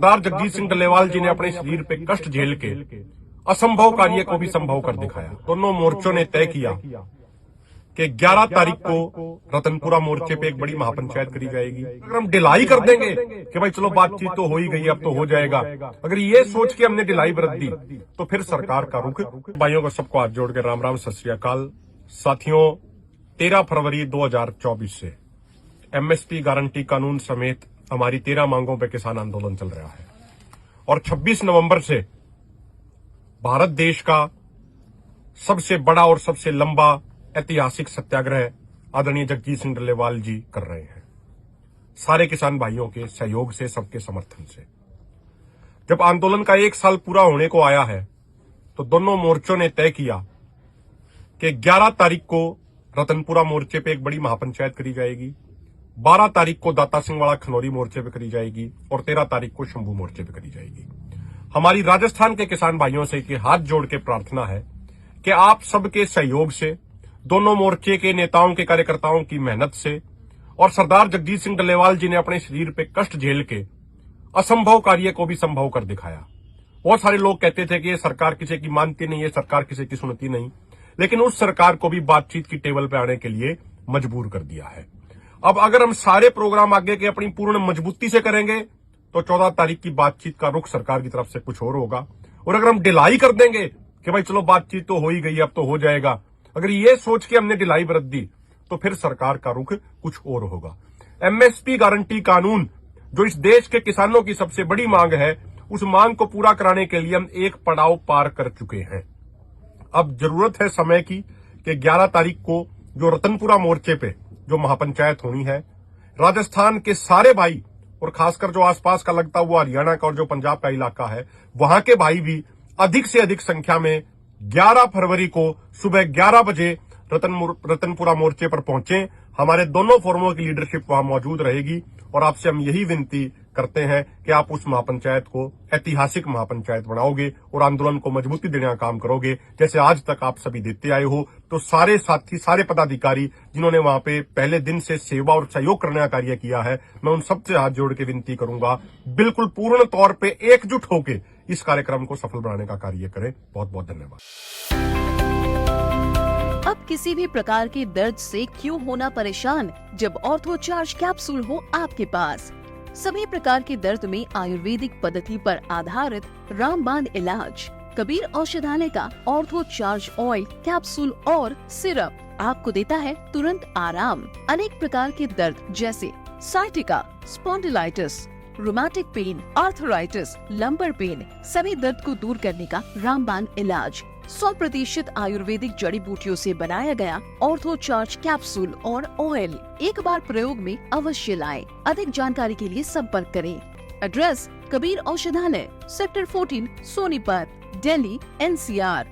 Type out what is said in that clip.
सरदार जगजीत सिंह डल्लेवाल जी ने अपने शरीर पे कष्ट झेल के असंभव कार्य को भी संभव कर दिखाया। दोनों मोर्चों ने तय किया कि 11 तारीख को रतनपुरा मोर्चे पे एक बड़ी महापंचायत करी जाएगी। अगर हम ढिलाई कर देंगे कि भाई चलो बातचीत तो हो ही गई, अब तो हो जाएगा, अगर ये सोच के हमने ढिलाई बरत दी तो फिर सरकार का रुख। भाइयों को सबको हाथ जोड़ के राम राम, सत श्री अकाल। साथियों, 13 फरवरी 2024 से एमएसपी गारंटी कानून समेत हमारी 13 मांगों पर किसान आंदोलन चल रहा है और 26 नवंबर से भारत देश का सबसे बड़ा और सबसे लंबा ऐतिहासिक सत्याग्रह आदरणीय जगजीत सिंह डल्लेवाल जी कर रहे हैं, सारे किसान भाइयों के सहयोग से, सबके समर्थन से। जब आंदोलन का 1 साल पूरा होने को आया है तो दोनों मोर्चों ने तय किया कि 11 तारीख को रतनपुरा मोर्चे पे एक बड़ी महापंचायत करी जाएगी, 12 तारीख को दाता सिंह वाला खनौरी मोर्चे पे करी जाएगी और 13 तारीख को शंभू मोर्चे पे करी जाएगी। हमारी राजस्थान के किसान भाइयों से कि हाथ जोड़ के प्रार्थना है कि आप सबके सहयोग से, दोनों मोर्चे के नेताओं के कार्यकर्ताओं की मेहनत से और सरदार जगजीत सिंह डल्लेवाल जी ने अपने शरीर पे कष्ट झेल के असंभव कार्य को भी संभव कर दिखाया। बहुत सारे लोग कहते थे कि ये सरकार किसी की मानती नहीं है, सरकार किसी की सुनती नहीं, लेकिन उस सरकार को भी बातचीत की टेबल पे आने के लिए मजबूर कर दिया है। अब अगर हम सारे प्रोग्राम आगे के अपनी पूर्ण मजबूती से करेंगे तो 14 तारीख की बातचीत का रुख सरकार की तरफ से कुछ और होगा, और अगर हम ढिलाई कर देंगे कि भाई चलो बातचीत तो हो ही गई, अब तो हो जाएगा, अगर ये सोच के हमने ढिलाई बरत दी तो फिर सरकार का रुख कुछ और होगा। एमएसपी गारंटी कानून जो इस देश के किसानों की सबसे बड़ी मांग है, उस मांग को पूरा कराने के लिए हम एक पड़ाव पार कर चुके हैं। अब जरूरत है समय की कि 11 तारीख को जो रतनपुरा मोर्चे पे जो महापंचायत होनी है, राजस्थान के सारे भाई और खासकर जो आसपास का लगता हुआ हरियाणा का और जो पंजाब का इलाका है, वहां के भाई भी अधिक से अधिक संख्या में 11 फरवरी को सुबह 11 बजे रतनपुरा मोर्चे पर पहुंचे। हमारे दोनों फोरमों की लीडरशिप वहां मौजूद रहेगी और आपसे हम यही विनती करते हैं कि आप उस महापंचायत को ऐतिहासिक महापंचायत बनाओगे और आंदोलन को मजबूती देने का काम करोगे, जैसे आज तक आप सभी देते आए हो। तो सारे साथी, सारे पदाधिकारी जिन्होंने वहां पे पहले दिन से सेवा और सहयोग करने का कार्य किया है, मैं उन सबसे हाथ जोड़ के विनती करूंगा, बिल्कुल पूर्ण तौर पर एकजुट होकर इस कार्यक्रम को सफल बनाने का कार्य करें। बहुत बहुत धन्यवाद। अब किसी भी प्रकार के दर्द से क्यों होना परेशान, जब ऑर्थो चार्ज कैप्सूल हो आपके पास। सभी प्रकार के दर्द में आयुर्वेदिक पद्धति पर आधारित रामबाण इलाज। कबीर औषधालय का ऑर्थो चार्ज ऑयल, कैप्सूल और सिरप आपको देता है तुरंत आराम। अनेक प्रकार के दर्द जैसे sciatica, spondylitis, rheumatic pain, arthritis, lumbar pain, सभी दर्द को दूर करने का रामबाण इलाज 100% आयुर्वेदिक जड़ी बूटियों से बनाया गया ऑर्थो चार्ज कैप्सूल और ऑयल एक बार प्रयोग में अवश्य लाएं। अधिक जानकारी के लिए संपर्क करें। एड्रेस: कबीर औषधालय, सेक्टर 14, सोनीपत, दिल्ली, NCR।